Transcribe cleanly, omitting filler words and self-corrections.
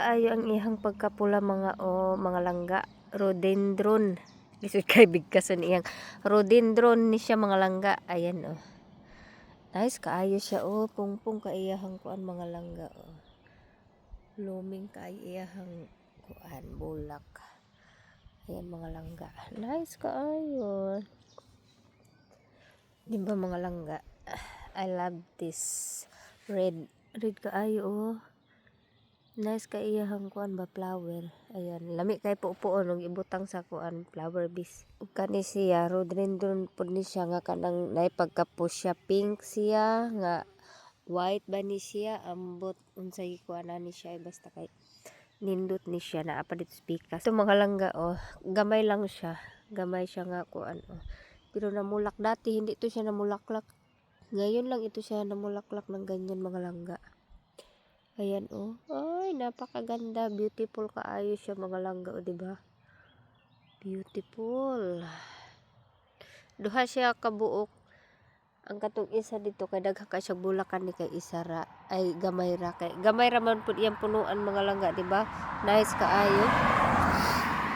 Ayo ang ihang pagkapula mga mga langga, rhododendron. Lisod kay bigkason iyang rhododendron ni siya mga langga. Ayan Nice kaayo siya pungpong kaiyahang kuan mga langga Blooming kay iyahang kuan bulak. Ayan mga langga. Nice kaayo. Di ba mga langga? I love this red kaayo Nice ka iyahang kuan ba flower. Ayan, lami kay puupoon og ibutang sa kuan flower base. Ug kani siya rhododendron pud ni siya nga kanang nay pagka-push siya pink siya nga white ba ni siya ambot unsay kuan ni siya basta kay nindot ni siya naa pa dito pikas. Ito mga langga gamay lang siya. Gamay siya nga kuan Pero namulak dati hindi to siya namulaklak. Ngayon lang ito siya namulaklak ng ganyan mga langga. Ayan Ay, napakaganda. Beautiful kaayo siya mga langga diba? Beautiful. Duha siya kabuok. Ang katong isa dito kay dagha ka siya bulakan ni kay isa ra ay gamay ra kay gamay ra man pud iyang punuan mga langga diba? Nice kaayo.